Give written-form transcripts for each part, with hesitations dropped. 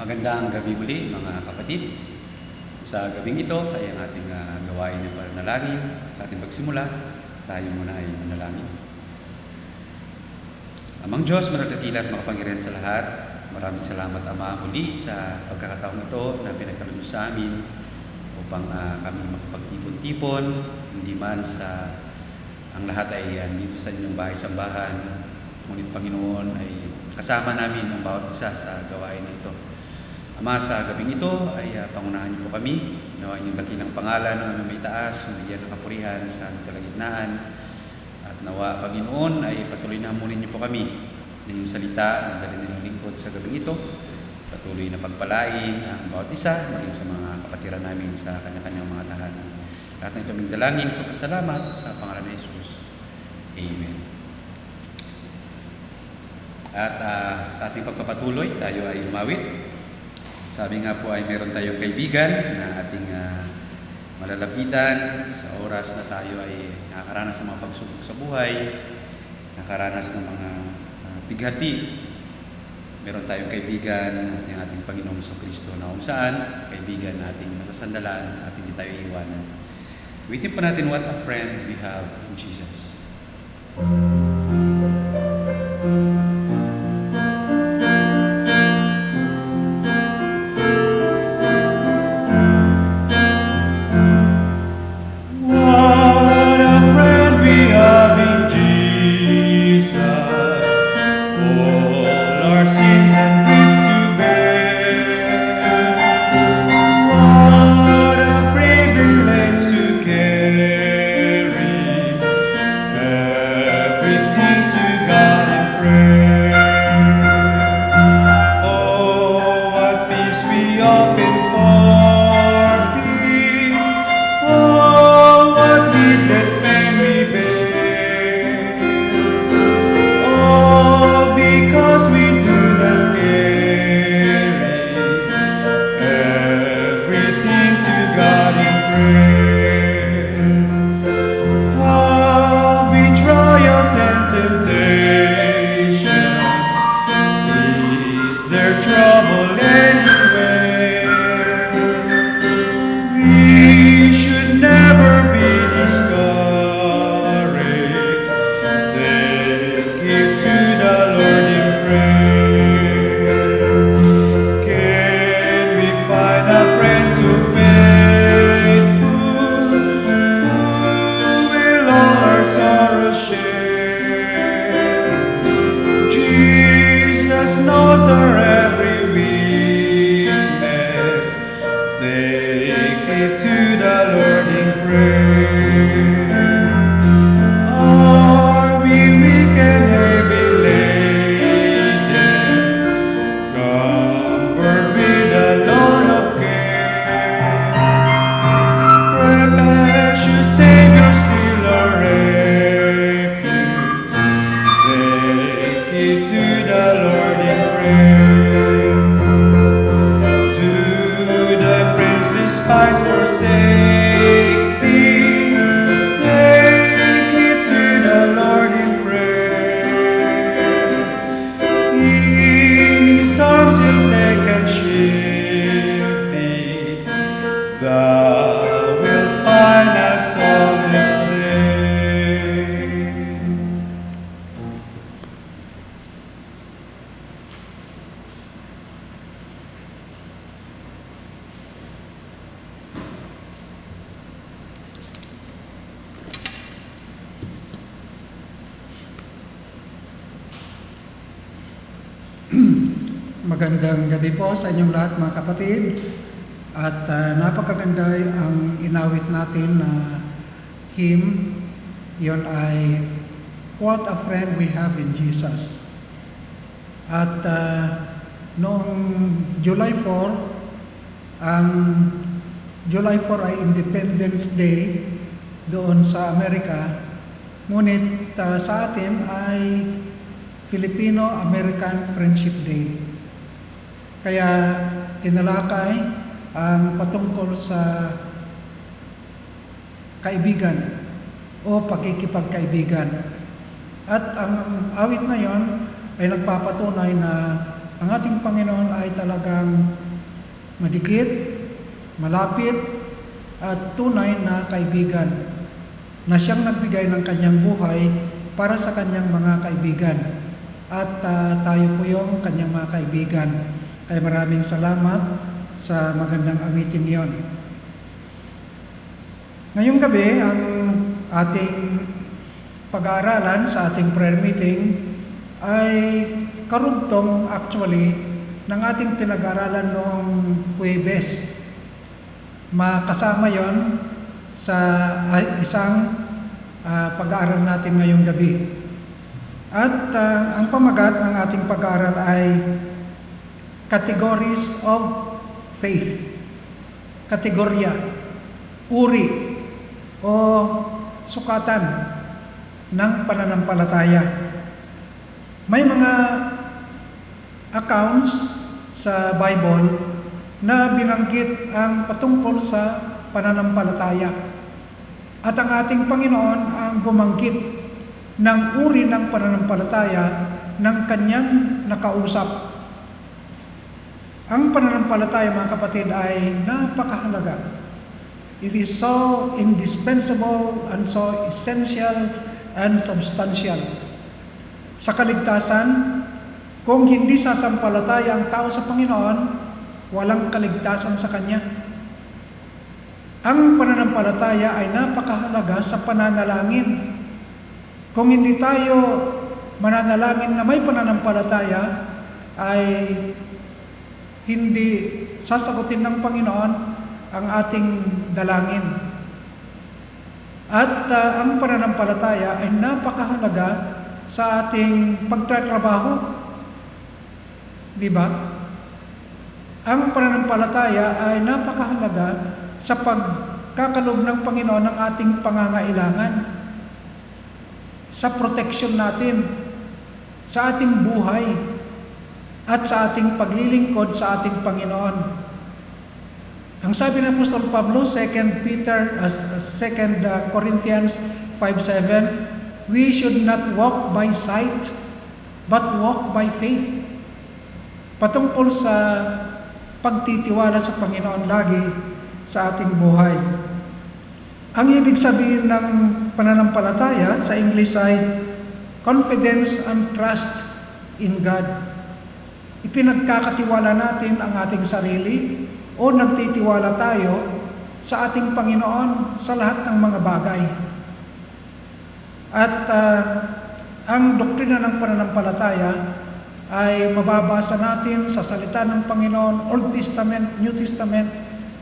Magandang gabi muli mga kapatid. Sa gabing ito ay ang ating gawain ng panalangin. Sa ating pagsimula, tayo muna ay manalangin. Amang Diyos, managdakila at makapangyarihan sa lahat, maraming salamat Ama muli sa pagkakataong ito na pinagkaroon sa amin upang kami makapagtipon-tipon, hindi man sa ang lahat ay dito sa inyong bahay-sambahan. Ngunit Panginoon ay kasama namin ang bawat isa sa gawain na ito. Ama, sa gabing ito ay pangunahan niyo po kami. Nawa inyong dakilang pangalan ng aming may taas, bigyan ng kapurihan sa aming kalagitnaan. At nawa, Panginoon, ay patuloy na hamunin niyo po kami na yung salita na dali ng lingkod sa gabing ito. Patuloy na pagpalain ang bawat isa, maging sa mga kapatiran namin sa kanya-kanyang mga tahanan. Lahat ng ito aming dalangin, pagpasalamat sa pangalan ni Jesus. Amen. At sa ating pagpapatuloy, tayo ay umawit. Sabi nga po ay meron tayong kaibigan na ating malalapitan sa oras na tayo ay nakakaranas ng mga pagsubok sa buhay, nakaranas ng mga bighati. Meron tayong kaibigan at yung ating Panginoong Kristo na kung saan kaibigan nating masasandalan at hindi tayo iiwanan. Witin po natin, what a friend we have in Jesus. Magandang gabi po sa inyong lahat mga kapatid. At napakaganda ang inawit natin na hymn. Yon ay What a Friend We Have in Jesus. At noong July 4, ang July 4 ay Independence Day doon sa Amerika. Ngunit sa atin ay Filipino-American Friendship Day. Kaya tinalakay ang patungkol sa kaibigan o pakikipagkaibigan. At ang awit na yon ay nagpapatunay na ang ating Panginoon ay talagang madikit, malapit, at tunay na kaibigan na siyang nagbigay ng kanyang buhay para sa kanyang mga kaibigan. At tayo po yung kanyang mga kaibigan. Ay maraming salamat sa magandang awitin yon. Ngayong gabi, ang ating pag-aaralan sa ating prayer meeting ay karugtong actually ng ating pinag-aaralan noong Huwebes. Makasama yon sa isang pag-aaral natin ngayong gabi. At ang pamagat ng ating pag-aaral ay Categories of Faith. Kategorya, uri, o sukatan ng pananampalataya. May mga accounts sa Bible na binanggit ang patungkol sa pananampalataya. At ang ating Panginoon ang bumanggit ng uri ng pananampalataya ng kanyang nakausap. Ang pananampalataya, mga kapatid, ay napakahalaga. It is so indispensable and so essential and substantial. Sa kaligtasan, kung hindi sasampalataya ang tao sa Panginoon, walang kaligtasan sa Kanya. Ang pananampalataya ay napakahalaga sa pananalangin. Kung hindi tayo mananalangin na may pananampalataya, ay hindi sasagutin ng Panginoon ang ating dalangin. At ang pananampalataya ay napakahalaga sa ating pagtatrabaho. Di ba? Ang pananampalataya ay napakahalaga sa pagkakalob ng Panginoon ng ating pangangailangan, sa proteksyon natin, sa ating buhay, at sa ating paglilingkod sa ating Panginoon. Ang sabi ng Apostol Pablo, 2 Corinthians 5:7, we should not walk by sight, but walk by faith. Patungkol sa pagtitiwala sa Panginoon lagi sa ating buhay. Ang ibig sabihin ng pananampalataya sa English ay confidence and trust in God. Ipinagkakatiwala natin ang ating sarili o nagtitiwala tayo sa ating Panginoon sa lahat ng mga bagay. At ang doktrina ng pananampalataya ay mababasa natin sa salita ng Panginoon, Old Testament, New Testament,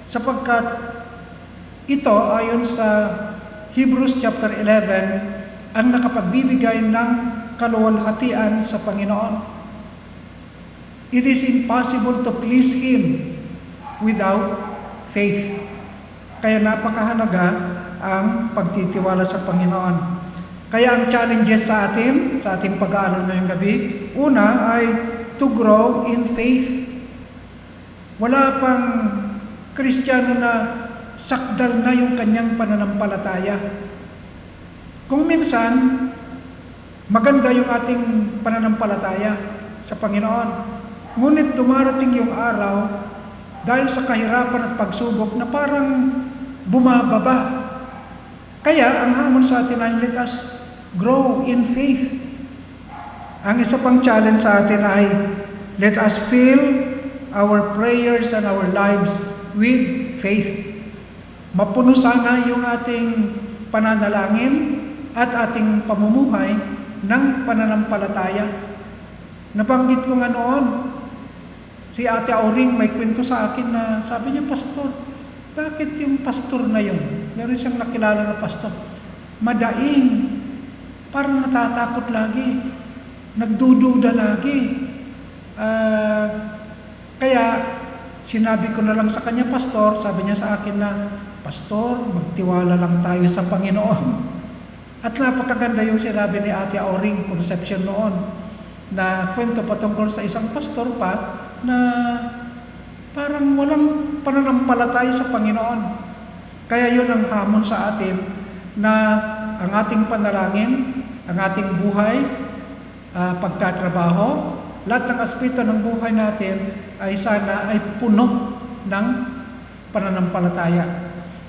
sapagkat ito ayon sa Hebrews chapter 11 ang nakapagbibigay ng kaluwalhatian sa Panginoon. It is impossible to please Him without faith. Kaya napakahalaga ang pagtitiwala sa Panginoon. Kaya ang challenges sa ating pag-aaral ngayong gabi, una ay to grow in faith. Wala pang Kristiyano na sakdal na yung kanyang pananampalataya. Kung minsan, maganda yung ating pananampalataya sa Panginoon. Ngunit dumarating yung araw dahil sa kahirapan at pagsubok na parang bumababa. Kaya ang hamon sa atin ay let us grow in faith. Ang isa pang challenge sa atin ay let us fill our prayers and our lives with faith. Mapuno sana yung ating pananalangin at ating pamumuhay ng pananampalataya. Nabanggit ko nga noon, si Ate Auring may kwento sa akin na sabi niya, Pastor, bakit yung pastor na yun? Meron siyang nakilala na pastor. Madaing, parang natatakot lagi, nagdududa lagi. Kaya sinabi ko na lang sa kanya, Pastor, sabi niya sa akin na, Pastor, magtiwala lang tayo sa Panginoon. At napakaganda yung sinabi ni Ate Auring Concepcion noon, na kwento patungkol sa isang pastor pa na parang walang pananampalataya sa Panginoon. Kaya yun ang hamon sa atin na ang ating panalangin, ang ating buhay, pagtatrabaho, lahat ng aspeto ng buhay natin ay sana ay puno ng pananampalataya.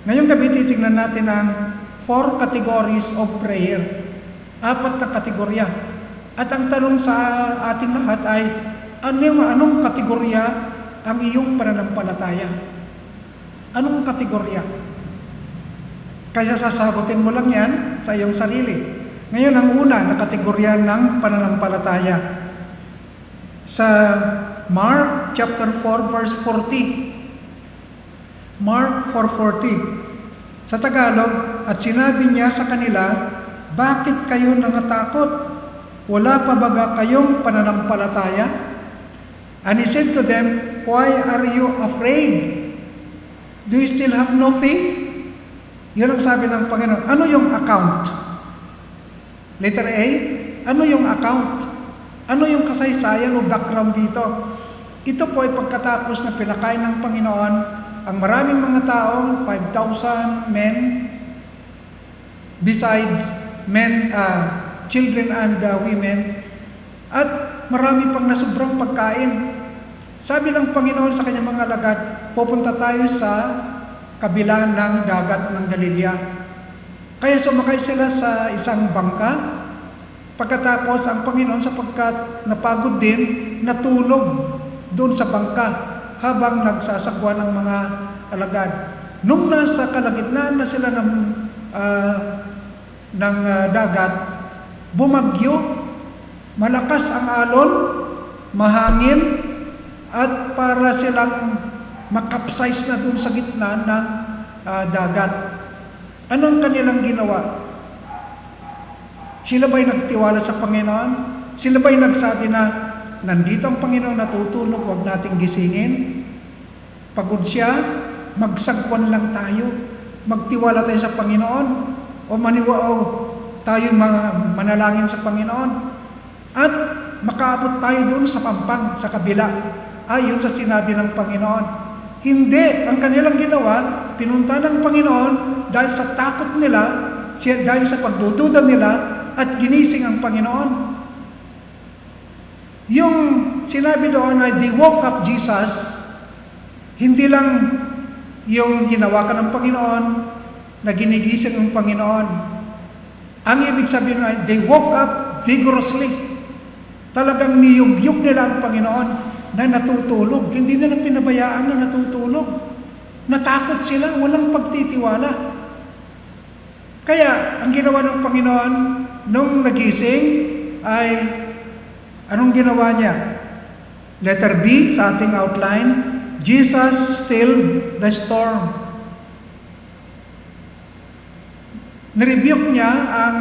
Ngayong gabi titingnan natin ang 4 categories of prayer. 4 na kategorya. At ang tanong sa ating lahat ay, anong kategorya ang iyong pananampalataya? Anong kategorya? Kaya sasagutin mo lang yan sa iyong sarili. Ngayon, ang una na kategorya ng pananampalataya. Sa Mark chapter 4 verse 40. Mark 4:40. Sa Tagalog, at sinabi niya sa kanila, bakit kayo nangatakot? Wala pa ba kayong pananampalataya? And he said to them, why are you afraid? Do you still have no faith? Yun ang sabi ng Panginoon. Ano yung account? Letter A, ano yung account? Ano yung kasaysayan o background dito? Ito po ay pagkatapos na pinakain ng Panginoon ang maraming mga tao, 5,000 men, besides men, children and women, at marami pang nasubrang pagkain. Sabi ng Panginoon sa kanyang mga alagad, pupunta tayo sa kabila ng dagat ng Galilea. Kaya sumakay sila sa isang bangka. Pagkatapos ang Panginoon, sapagkat napagod din, natulog doon sa bangka habang nagsasagwan ang mga alagad. Nung nasa kalagitnaan na sila ng dagat, bumagyo, malakas ang alon, mahangin, at para silang makapsize na doon sa gitna ng dagat. Anong kanilang ginawa? Sila ba'y nagtiwala sa Panginoon? Sila ba'y nagsabi na, nandito ang Panginoon, natutulog, huwag nating gisingin? Pagod siya, magsagwan lang tayo. Magtiwala tayo sa Panginoon. O tayo manalangin sa Panginoon. At makaabot tayo doon sa pampang, sa kabila. Ayon sa sinabi ng Panginoon. Hindi. Ang kanilang ginawa, pinunta ng Panginoon dahil sa takot nila, dahil sa pagdududa nila, at ginising ang Panginoon. Yung sinabi doon ay, they woke up Jesus, hindi lang yung hinawakan ng Panginoon, na ginigising ang Panginoon. Ang ibig sabihin ay, they woke up vigorously. Talagang niyugyug nila ang Panginoon na natutulog. Hindi nila pinabayaan na natutulog. Natakot sila, walang pagtitiwala. Kaya, ang ginawa ng Panginoon, nung nagising, ay, anong ginawa niya? Letter B sa ating outline, Jesus stilled the storm. Nirebuke niya ang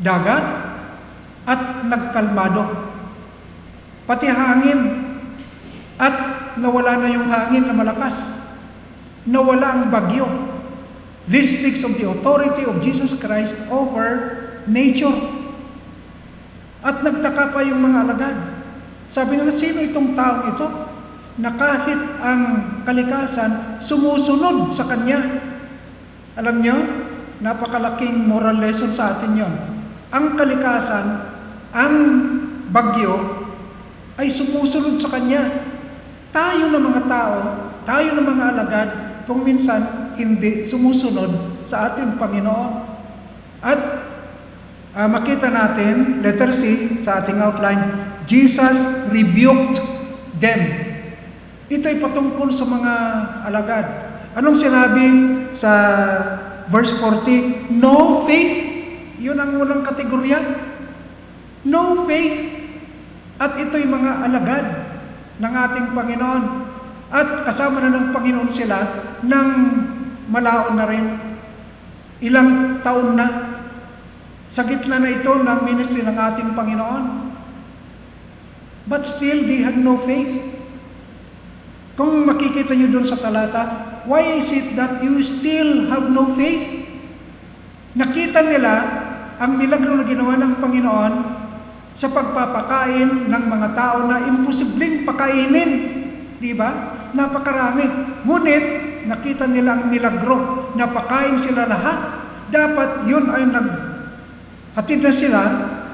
dagat at nagkalmado. Pati hangin, at nawala na yung hangin na malakas. Nawala ang bagyo. This speaks of the authority of Jesus Christ over nature. At nagtaka pa yung mga alagad. Sabi nila, sino itong taong ito na kahit ang kalikasan sumusunod sa kanya? Alam nyo, napakalaking moral lesson sa atin yon. Ang kalikasan, ang bagyo, ay sumusunod sa kanya. Tayo na mga tao, tayo na mga alagad, kung minsan hindi sumusunod sa ating Panginoon. At makita natin, letter C sa ating outline, Jesus rebuked them. Ito ay patungkol sa mga alagad. Anong sinabi sa verse 40? No faith. Yun ang unang kategorya. No faith. At ito'y mga alagad ng ating Panginoon. At kasama na ng Panginoon sila ng malaon na rin. Ilang taon na. Sa gitna na ito ng ministry ng ating Panginoon. But still, they had no faith. Kung makikita nyo dun sa talata, why is it that you still have no faith? Nakita nila ang milagro na ginawa ng Panginoon sa pagpapakain ng mga tao na imposibleng pakainin. Di ba? Napakarami. Ngunit, nakita nila ang milagro na pakain sila lahat. Dapat yun ay naghatid na sila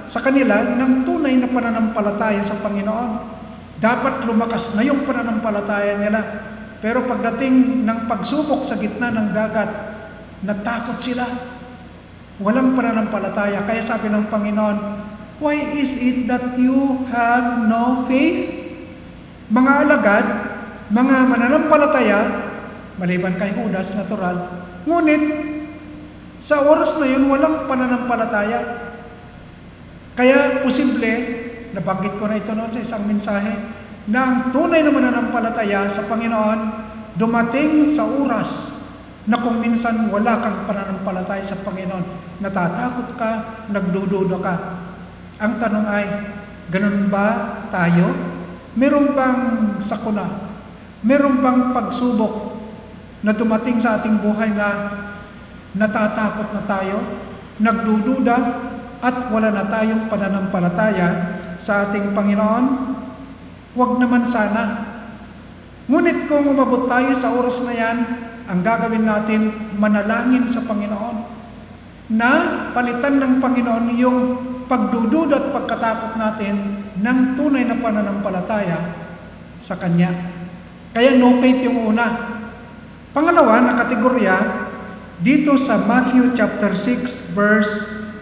sa kanila ng tunay na pananampalataya sa Panginoon. Dapat lumakas na yung pananampalataya nila. Pero pagdating ng pagsubok sa gitna ng dagat, natakot sila. Walang pananampalataya. Kaya sabi ng Panginoon, why is it that you have no faith? Mga alagad, mga mananampalataya, maliban kay Judas, natural. Ngunit, sa oras na yun, walang pananampalataya. Kaya posible, nabanggit ko na ito noon sa isang mensahe, na ang tunay na mananampalataya sa Panginoon, dumating sa oras na kung minsan wala kang pananampalataya sa Panginoon, natatakot ka, nagdududa ka. Ang tanong ay, ganun ba tayo? Meron bang sakuna? Meron bang pagsubok na dumating sa ating buhay na natatakot na tayo, nagdududa, at wala na tayong pananampalataya sa ating Panginoon? Huwag naman sana. Ngunit kung umabot tayo sa oras na yan, ang gagawin natin, manalangin sa Panginoon na palitan ng Panginoon yung pagdududa at pagkatakot natin ng tunay na pananampalataya sa Kanya. Kaya no faith yung una. Pangalawa na kategorya, dito sa Matthew chapter 6 verse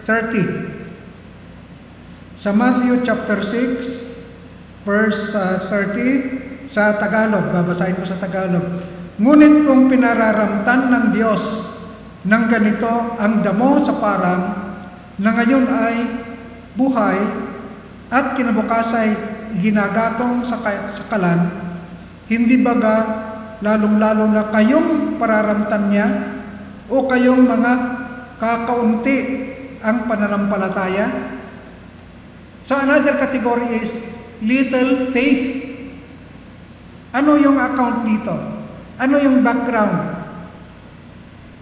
30. Sa Matthew chapter 6 verse 30 sa Tagalog, babasahin ko sa Tagalog. Ngunit kung pinararamtan ng Diyos ng ganito ang damo sa parang na ngayon ay buhay at kinabukas ay ginagatong sa kalan, hindi baga lalong-lalo na kayong pararamtan niya o kayong mga kakaunti ang pananampalataya? So another category is little faith. Ano yung account dito? Ano yung background?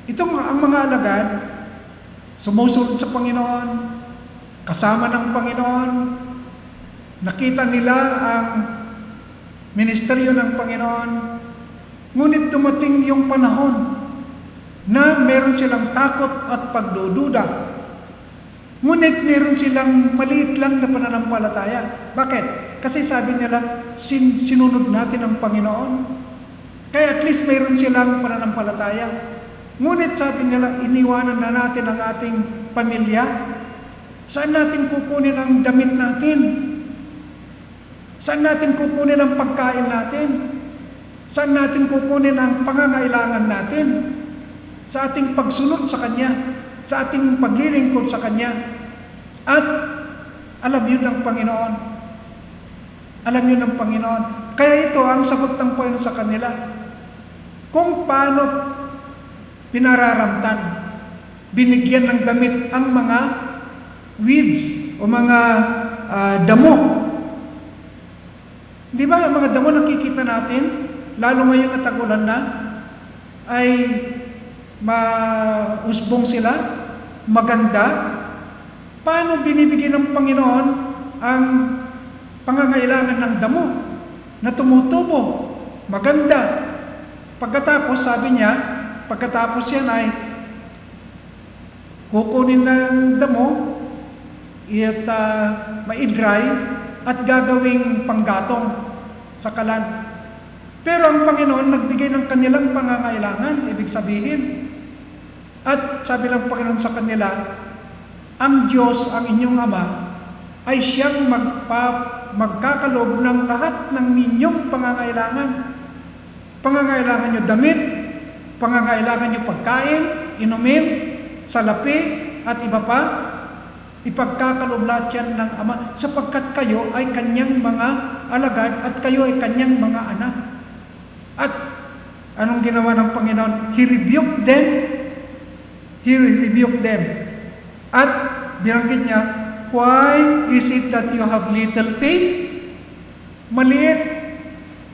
Itong ang mga alagad, sumusunod sa Panginoon, kasama ng Panginoon, nakita nila ang ministeryo ng Panginoon, ngunit dumating yung panahon na meron silang takot at pagdududa. Ngunit meron silang maliit lang na pananampalataya. Bakit? Kasi sabi nila, sinunod natin ang Panginoon. Kaya at least mayroon silang pananampalataya. Ngunit sabi nila, iniwanan na natin ang ating pamilya. Saan natin kukunin ang damit natin? Saan natin kukunin ang pagkain natin? Saan natin kukunin ang pangangailangan natin? Sa ating pagsunod sa Kanya, sa ating paglilingkod sa Kanya. At alam yun ng Panginoon. Alam yun ng Panginoon. Kaya ito ang sagot ng Panginoon sa kanila. Kung paano pinararamtan, binigyan ng damit ang mga weeds o mga damo. Di ba ang mga damo nakikita natin, lalo ngayon na tagulan na, ay mausbong sila, maganda. Paano binibigyan ng Panginoon ang pangangailangan ng damo na tumutubo, maganda? Pagkatapos, sabi niya, pagkatapos yan ay kukunin ng damo, ma-dry at gagawing panggatong sa kalan. Pero ang Panginoon nagbigay ng kanilang pangangailangan, ibig sabihin. At sabi ng Panginoon sa kanila, ang Diyos, ang inyong Ama, ay siyang magkakalob ng lahat ng inyong pangangailangan. Pangangailangan nyo damit, pangangailangan nyo pagkain, inumin, salapi, at iba pa. Ipagkakalob lahat yan ng Ama, sapagkat kayo ay kanyang mga alagad at kayo ay kanyang mga anak. At anong ginawa ng Panginoon? He rebuked them. He rebuked them. At binanggit niya, why is it that you have little faith? Maliit.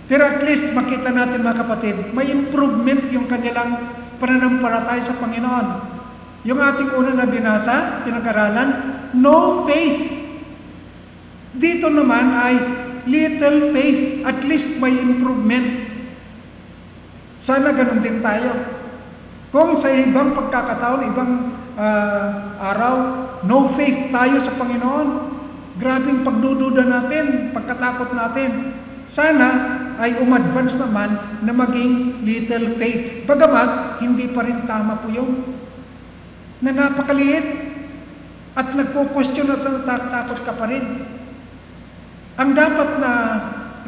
Pero at least makita natin mga kapatid, may improvement yung kanilang pananampalataya sa Panginoon. Yung ating una na binasa, pinag-aralan, no faith. Dito naman ay little faith, at least may improvement. Sana ganun din tayo. Kung sa ibang pagkakataon, ibang araw, no faith tayo sa Panginoon. Grabing pagdududa natin, pagkatakot natin. Sana ay umadvance naman na maging little faith. Bagamat, hindi pa rin tama po yun. Na napakaliit at nagko-question at natatakot ka pa rin. Ang dapat na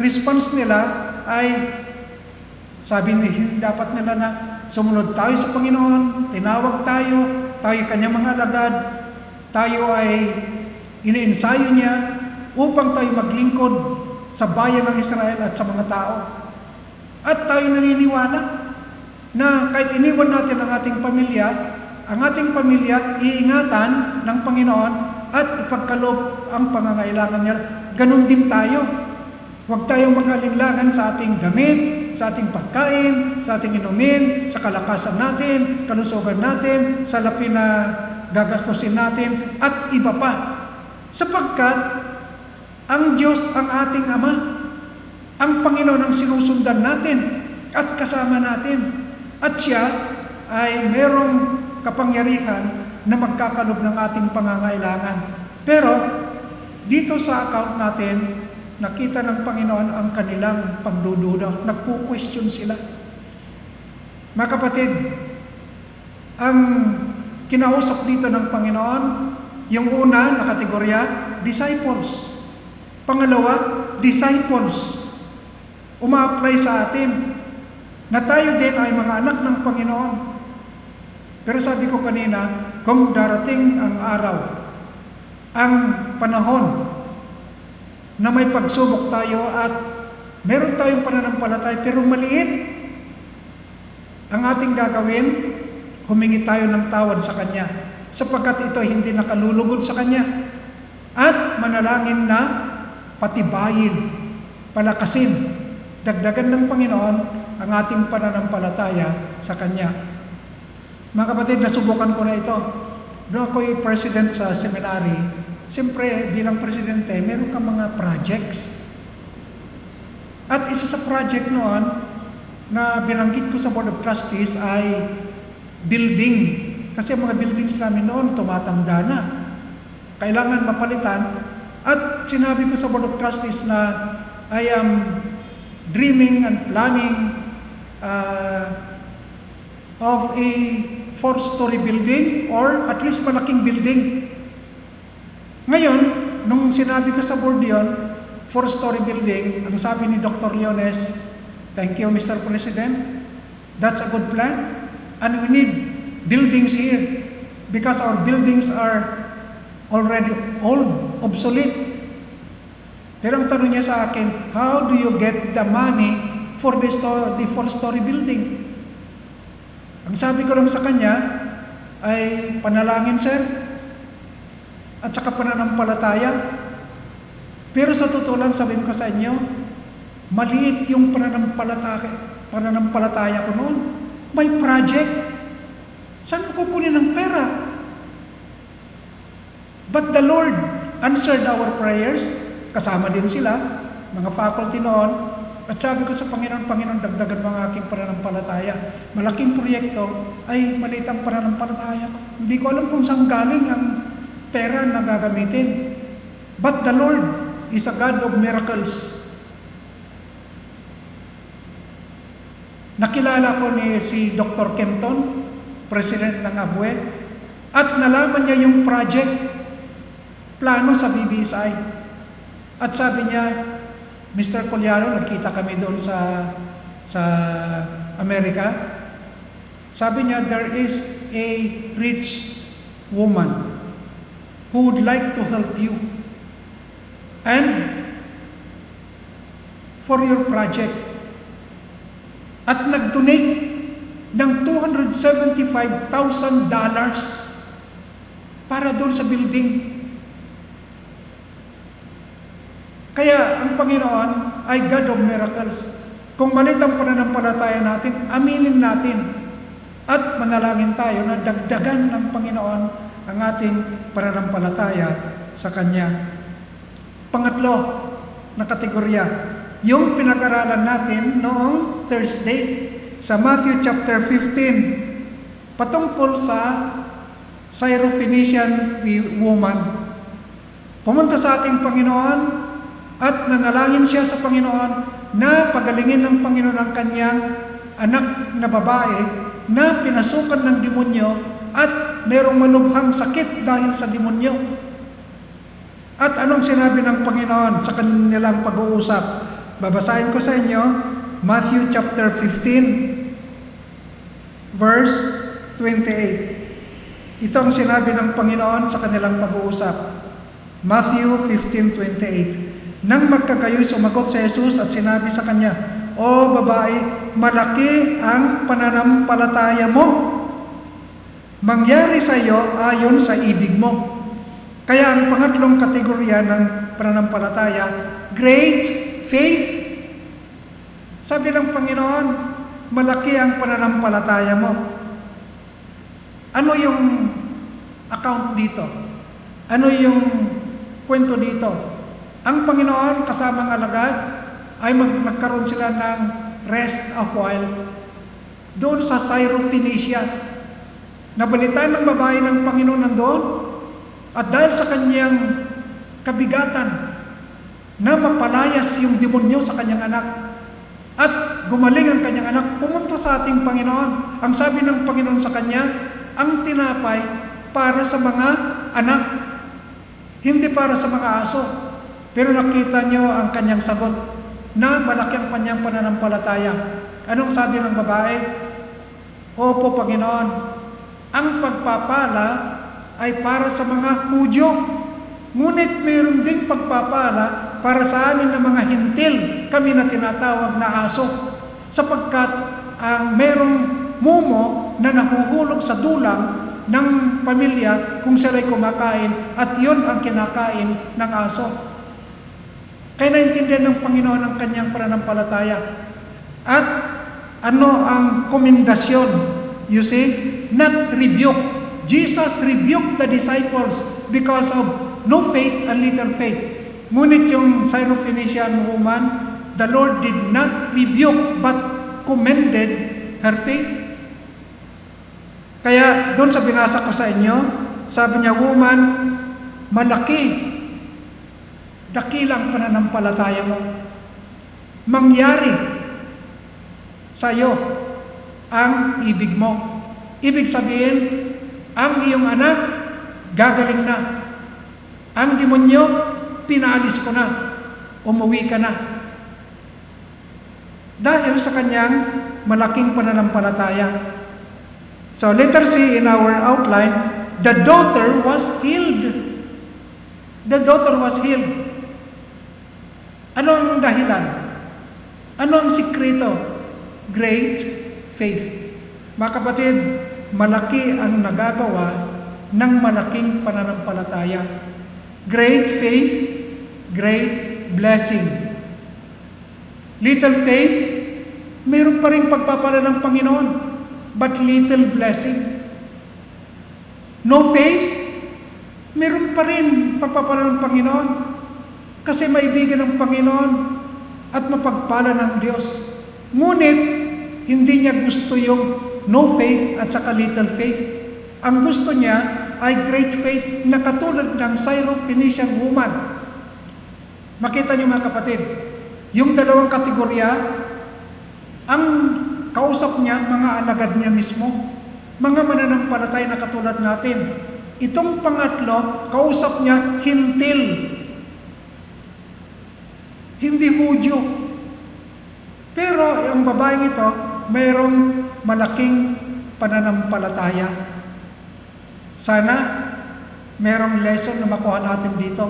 response nila ay, sabi nila, dapat nila na sumunod tayo sa Panginoon, tinawag tayo, tayo kanyang mga alagad, tayo ay iniensayo niya upang tayo maglingkod sa bayan ng Israel at sa mga tao. At tayo naniniwala na kahit iniwan natin ang ating pamilya iingatan ng Panginoon at ipagkaloob ang pangangailangan niya. Ganon din tayo. Huwag tayong mag-alinlangan sa ating damit, sa ating pagkain, sa ating inumin, sa kalakasan natin, kalusugan natin, sa lapi na gagastusin natin, at iba pa. Sapagkat ang Diyos ang ating Ama, ang Panginoon ang sinusundan natin at kasama natin. At Siya ay merong kapangyarihan na magkakalob ng ating pangangailangan. Pero dito sa account natin, nakita ng Panginoon ang kanilang pagdududa. Nagpo-question sila. Mga kapatid, ang kinausap dito ng Panginoon, yung una na kategorya, disciples. Pangalawa, disciples. Uma-apply sa atin na tayo din ay mga anak ng Panginoon. Pero sabi ko kanina, kung darating ang araw, ang panahon na may pagsubok tayo at meron tayong pananampalataya pero maliit, ang ating gagawin, humingi tayo ng tawad sa Kanya sapagkat ito hindi nakalulugod sa Kanya at manalangin na patibayin, palakasin, dagdagan ng Panginoon ang ating pananampalataya sa Kanya. Mga kapatid, nasubukan ko na ito. Doon ako'y president sa seminary. Siyempre, bilang presidente, meron ka mga projects. At isa sa project noon na binanggit ko sa Board of Trustees ay building. Kasi ang mga buildings namin noon tumatanda na. Kailangan mapalitan. At sinabi ko sa Board of Trustees na I am dreaming and planning of a 4-story building or at least malaking building. Ngayon, nung sinabi ko sa board yon, 4-story building, ang sabi ni Dr. Leones, thank you Mr. President, that's a good plan and we need buildings here because our buildings are already old, obsolete. Pero ang tanong niya sa akin, how do you get the money for the 4-story building? Ang sabi ko lang sa kanya ay panalangin, sir, at saka pananampalataya. Pero sa totoo lang, sabihin ko sa inyo, maliit yung pananampalataya ko noon. May project. Saan ko kukunin ng pera? But the Lord answered our prayers. Kasama din sila, mga faculty noon. At sabi ko sa Panginoon, Panginoon, dagdagan mo ang aking pananampalataya. Malaking proyekto ay maliit ang pananampalataya ko. Hindi ko alam kung saan galing ang pera na gagamitin. But the Lord is a God of miracles. Nakilala ko si Dr. Kempton, President ng ABWE, at nalaman niya yung project, plano sa BBSI. At sabi niya, Mr. Colyaro, nagkita kami doon sa Amerika. Sabi niya, there is a rich woman who would like to help you and for your project. At nag-donate ng $275,000 para doon sa building. Kaya ang Panginoon ay God of miracles. Kung malit ang pananampalataya natin, aminin natin at manalangin tayo na dagdagan ng Panginoon ang ating pananampalataya sa Kanya. Pangatlo na kategorya, yung pinag-aralan natin noong Thursday sa Matthew chapter 15 patungkol sa Syrophoenician woman. Pumunta sa ating Panginoon at nanalangin siya sa Panginoon na pagalingin ng Panginoon ang kanyang anak na babae na pinasukan ng demonyo at merong malubhang sakit dahil sa demonyo. At anong sinabi ng Panginoon sa kanilang pag-uusap? Babasahin ko sa inyo, Matthew chapter 15, verse 28. Ito ang sinabi ng Panginoon sa kanilang pag-uusap. Matthew 15:28. Nang magkagayoy, sumagot si Jesus at sinabi sa kanya, "O babae, malaki ang pananampalataya mo. Mangyari sa iyo ayon sa ibig mo." Kaya ang pangatlong kategorya ng pananampalataya, great faith. Sabi ng Panginoon, malaki ang pananampalataya mo. Ano yung account dito? Ano yung kwento dito? Ang Panginoon kasamang alagad ay nagkaroon sila ng rest a while doon sa Syrophoenicia. Nabalitaan ng babae ng Panginoon nandoon at dahil sa kanyang kabigatan na mapalayas yung demonyo sa kanyang anak at gumaling ang kanyang anak, pumunta sa ating Panginoon. Ang sabi ng Panginoon sa kanya, ang tinapay para sa mga anak, hindi para sa mga aso. Pero nakita niyo ang kanyang sagot na malaki ang kanyang pananampalataya. Anong sabi ng babae? Opo, Panginoon, ang pagpapala ay para sa mga Hudyo. Ngunit mayroon ding pagpapala para sa amin na mga hintil, kami na tinatawag na aso. Sapagkat ang merong mumo na nahuhulog sa dulang ng pamilya kung sila'y kumakain at yun ang kinakain ng aso. Kaya naintindihan ng Panginoon ang kanyang pananampalataya. At ano ang komendasyon? You see, not rebuke. Jesus rebuked the disciples because of no faith and little faith. Ngunit yung Syrophoenician woman, the Lord did not rebuke but commended her faith. Kaya doon sa binasa ko sa inyo, sabi niya, woman, malaki, dakilang pananampalataya mo. Mangyari sa iyo ang ibig mo. Ibig sabihin, ang iyong anak, gagaling na. Ang demonyo, pinaalis ko na. Umuwi ka na. Dahil sa kanyang malaking pananampalataya. So let us see in our outline, the daughter was healed. The daughter was healed. Ano ang dahilan? Ano ang sikreto? Great faith. Mga kapatid, malaki ang nagagawa ng malaking pananampalataya. Great faith, great blessing. Little faith, mayroon pa rin pagpapala ng Panginoon, but little blessing. No faith, mayroon pa rin pagpapala ng Panginoon, kasi maibigan ng Panginoon at mapagpala ng Diyos. Ngunit, hindi niya gusto yung no faith at saka little faith. Ang gusto niya ay great faith na katulad ng Syrophoenician woman. Makita niyo mga kapatid, yung dalawang kategorya, ang kausap niya, mga alagad niya mismo, mga mananampalataya na katulad natin. Itong pangatlo, kausap niya, hintil. Hindi Hudyo. Pero yung babaeng ito, mayroong malaking pananampalataya. Sana mayroong lesson na makuha natin dito.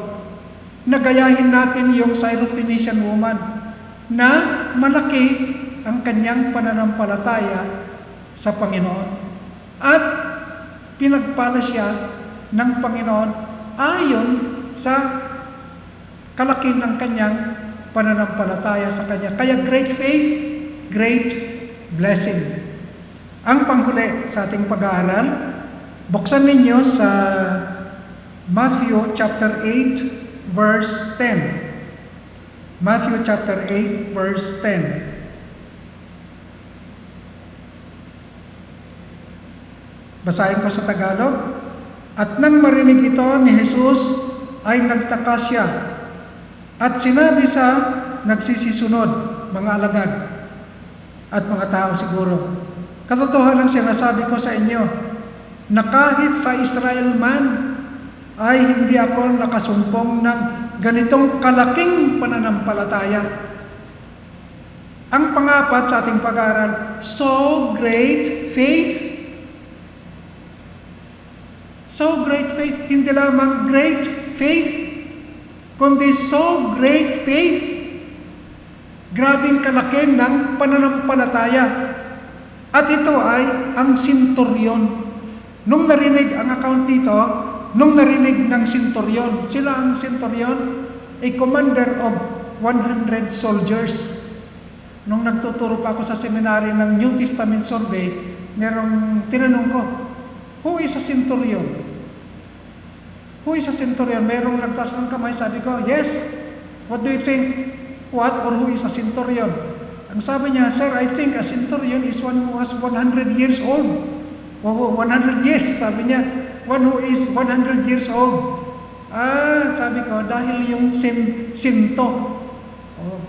Nagayahin natin yung Syrophoenician woman na malaki ang kanyang pananampalataya sa Panginoon. At pinagpala siya ng Panginoon ayon sa kalaki ng kanyang pananampalataya sa Kanya. Kaya great faith, great blessing. Ang panghuli sa ating pag-aaral, buksan ninyo sa Matthew chapter 8, verse 10. Matthew chapter 8, verse 10. Basahin ko sa Tagalog. At nang marinig ito ni Jesus, ay nagtaka siya. At sinabi sa nagsisisunod, mga alagad, at mga tao siguro, katotohanan sinasabi ko sa inyo, na kahit sa Israel man, ay hindi ako nakasumpong ng ganitong kalaking pananampalataya. Ang pangapat sa ating pag-aaral, so great faith. So great faith, hindi lamang great faith, kundi so great faith. Grabing kalaki ng pananampalataya. At ito ay ang senturyon. Nung narinig ang account dito, nung narinig ng senturyon, sila ang senturyon, a commander of 100 soldiers. Nung nagtuturo pa ako sa seminary ng New Testament survey, merong tinanong ko, who is a centurion? Who is a centurion? Merong nagtaas ng kamay, sabi ko, yes. What do you think? What or who is a centurion? Ang sabi niya, sir, I think a centurion is one who has 100 years old. Oh, 100 years, sabi niya. One who is 100 years old. Sabi ko, dahil yung sinto. Oh.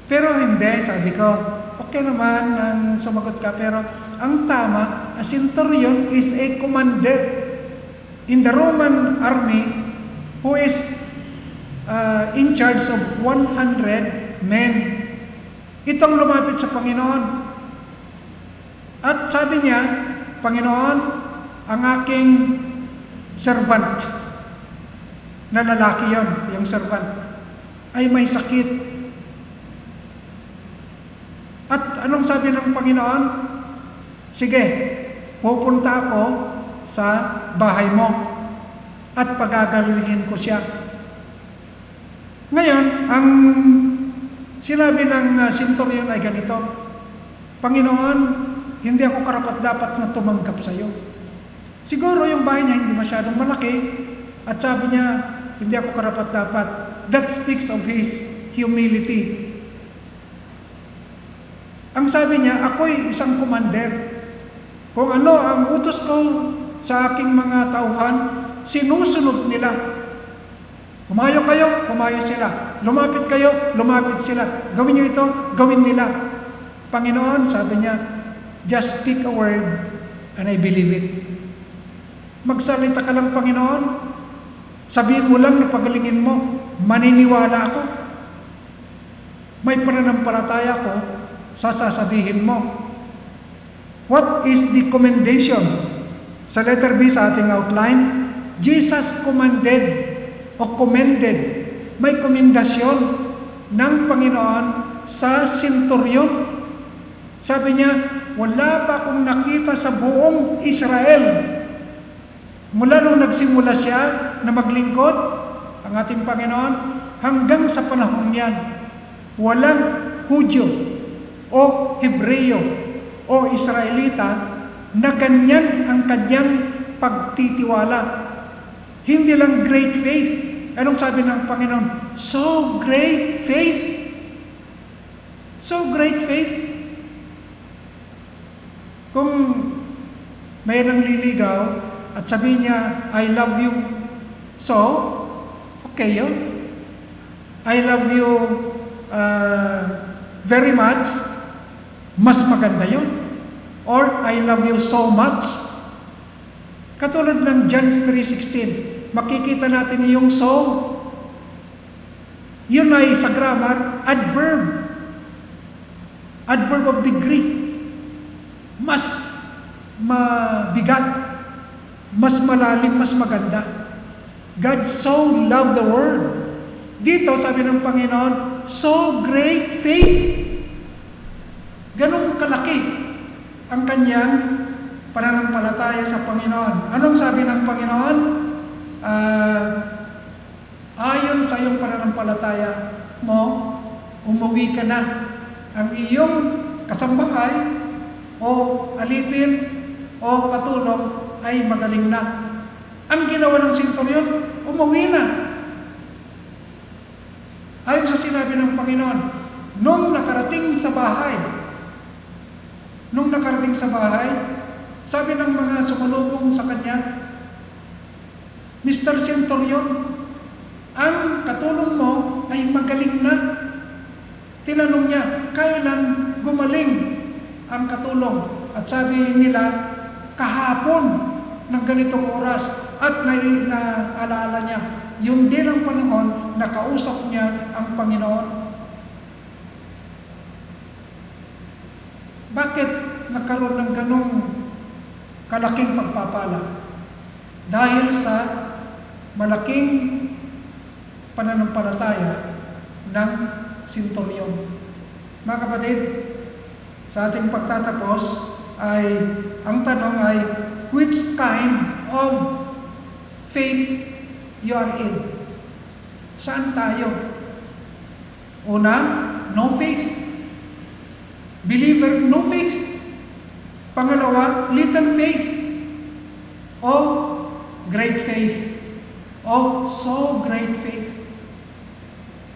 Pero hindi, sabi ko, okay naman nang sumagot ka, pero ang tama, a centurion is a commander in the Roman army who is in charge of 100 men. Itong lumapit sa Panginoon. At sabi niya, Panginoon, ang aking servant, na lalaki yon, yung servant, ay may sakit. At anong sabi ng Panginoon? Sige, pupunta ako sa bahay mo at pagagalingin ko siya. Ngayon, ang sinabi ng centurion ay ganito, Panginoon, hindi ako karapat-dapat na tumanggap sa iyo. Siguro yung bahay niya hindi masyadong malaki at sabi niya, hindi ako karapat-dapat. That speaks of his humility. Ang sabi niya, ako'y isang commander. Kung ano ang utos ko sa aking mga tauhan, sinusunod nila. Humayo kayo, humayo sila. Lumapit kayo, lumapit sila. Gawin niyo ito, gawin nila. Panginoon, sabi niya, just speak a word and I believe it. Magsalita ka lang, Panginoon. Sabihin mo lang na pagalingin mo, maniniwala ako. May pananampalataya ko, sasabihin mo. What is the commendation? Sa letter B sa ating outline, Jesus commanded o commended. May komendasyon ng Panginoon sa centurion. Sabi niya, wala pa akong nakita sa buong Israel. Mula nung nagsimula siya na maglingkod, ang ating Panginoon, hanggang sa panahon yan, walang Hudyo o Hebreo o Israelita na ganyan ang kanyang pagtitiwala. Hindi lang great faith. Anong sabi ng Panginoon? So great faith. So great faith. Kung may nangliligaw at sabihin niya, I love you. So, okay yun. I love you very much. Mas maganda yun. Or, I love you so much. Katulad ng John 3:16, makikita natin yung so. Yun ay sa grammar, adverb. Adverb of degree. Mas mabigat, mas malalim, mas maganda. God so loved the world. Dito, sabi ng Panginoon, so great faith. Ganong kalaki ang kanyang pananampalataya sa Panginoon. Anong sabi ng Panginoon? Ayon sa iyong pananampalataya mo, umuwi ka na. Ang iyong kasambahay o alipin o katulong ay magaling na. Ang ginawa ng centurion, umuwi na. Ayon sa sinabi ng Panginoon, nung nakarating sa bahay, sabi ng mga sumalubong sa kanya, Mr. Centurion, ang katulong mo ay magaling na. Tinanong niya, kailan gumaling ang katulong? At sabi nila, kahapon ng ganitong oras. At naaalala niya, yun din ang panahon na kausap niya ang Panginoon. Bakit nagkaroon ng ganong kalaking pagpapala? Dahil sa malaking pananampalataya ng Centurion. Mga kapatid, sa ating pagtatapos ay ang tanong ay, which kind of faith you are in? Saan tayo? Una, no faith. Believer, no faith. Pangalawa, little faith. O great faith. O so great faith.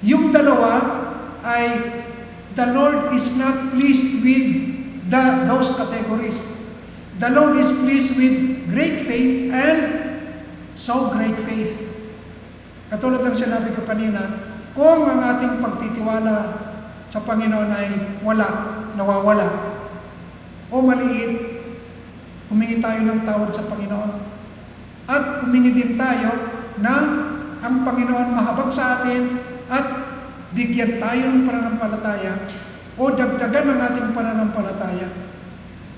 Yung dalawa ay the Lord is not pleased with those categories. The Lord is pleased with great faith and so great faith. Katulad ng sinabi ko kanina, kung ang ating pagtitiwala sa Panginoon ay nawawala, o maliit, humingi tayo ng tawad sa Panginoon. At humingi din tayo na ang Panginoon mahabag sa atin at bigyan tayo ng pananampalataya o dagdagan ang ating pananampalataya.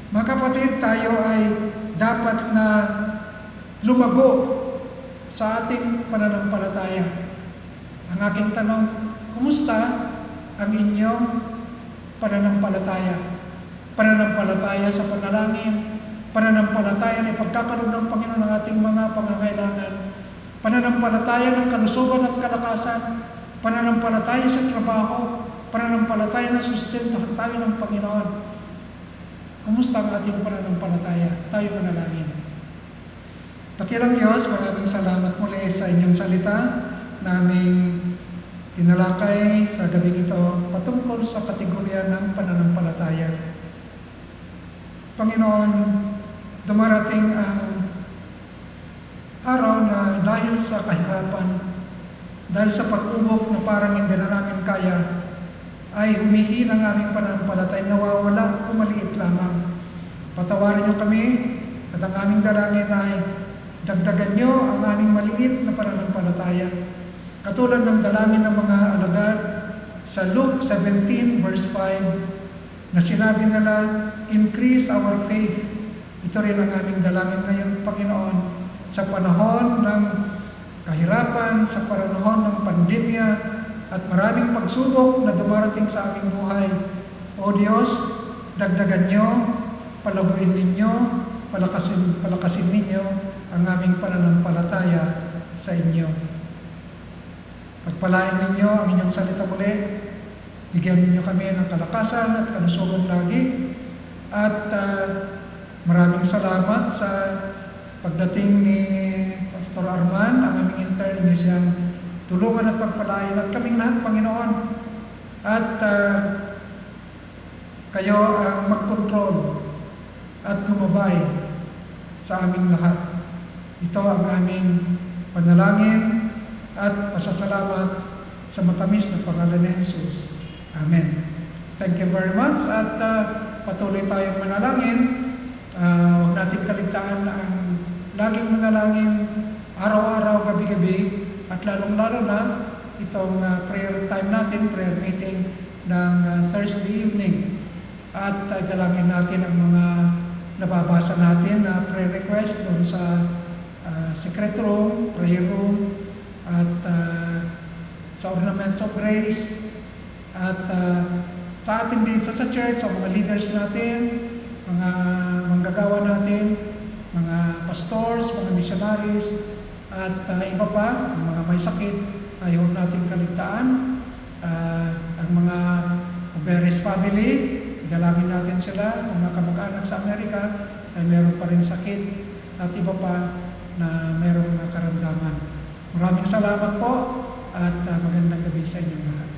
Mga kapatid, tayo ay dapat na lumago sa ating pananampalataya. Ang aking tanong, kumusta ang inyong pananampalataya? Pananampalataya sa panalangin, pananampalataya na ipagkakaroon ng Panginoon ng ating mga pangangailangan, pananampalataya ng kalusugan at kalakasan, pananampalataya sa trabaho, pananampalataya na sustentuhan tayo ng Panginoon. Kumusta ang ating pananampalataya? Tayo manalangin. Dakilang Diyos, maraming salamat muli sa inyong salita naming tinalakay sa gabing ito patungkol sa kategorya ng pananampalataya. Panginoon, dumarating ang araw na dahil sa kahirapan, dahil sa pag-ubok na parang hindi na namin kaya, ay humihin ang aming pananampalataya, nawawala o maliit lamang. Patawarin niyo kami at ang aming dalangin ay dagdagan niyo ang aming maliit na pananampalataya. Katulad ng dalangin ng mga alagad sa Luke 17 verse 5 na sinabi nila, increase our faith. Ito rin ang aming dalangin ngayon, Panginoon, sa panahon ng kahirapan, sa panahon ng pandemya, at maraming pagsubok na dumarating sa aming buhay. O Diyos, dagdagan niyo, palaguin ninyo, palakasin ninyo ang aming pananampalataya sa inyo. Pagpalain ninyo ang inyong salita muli, bigyan ninyo kami ng kalakasan at kalusugan lagi, at maraming salamat sa pagdating ni Pastor Arman, ang aming intern, niyo siyang tulungan at pagpalain at kaming lahat, Panginoon. At kayo ang mag-control at gumabay sa aming lahat. Ito ang aming panalangin at pasasalamat sa matamis na pangalan ni Jesus. Amen. Thank you very much at patuloy tayong manalangin. Huwag natin kaligtaan na ang laging manalangin araw-araw, gabi-gabi, at lalong-lalo na itong prayer time natin, prayer meeting ng Thursday evening. At galangin natin ang mga nababasa natin na prayer request doon sa secret room, prayer room, at sa ornaments of grace, at sa atin dito sa church, sa mga leaders natin, mga manggagawa natin, mga pastors, mga missionaries, at iba pa, ang mga may sakit ay huwag natin kaligtaan. Ang mga Oberes family, igalangin natin sila, ang mga kamag-anak sa Amerika ay meron pa rin sakit, at iba pa na merong karamdaman. Maraming salamat po at magandang gabi sa inyong lahat.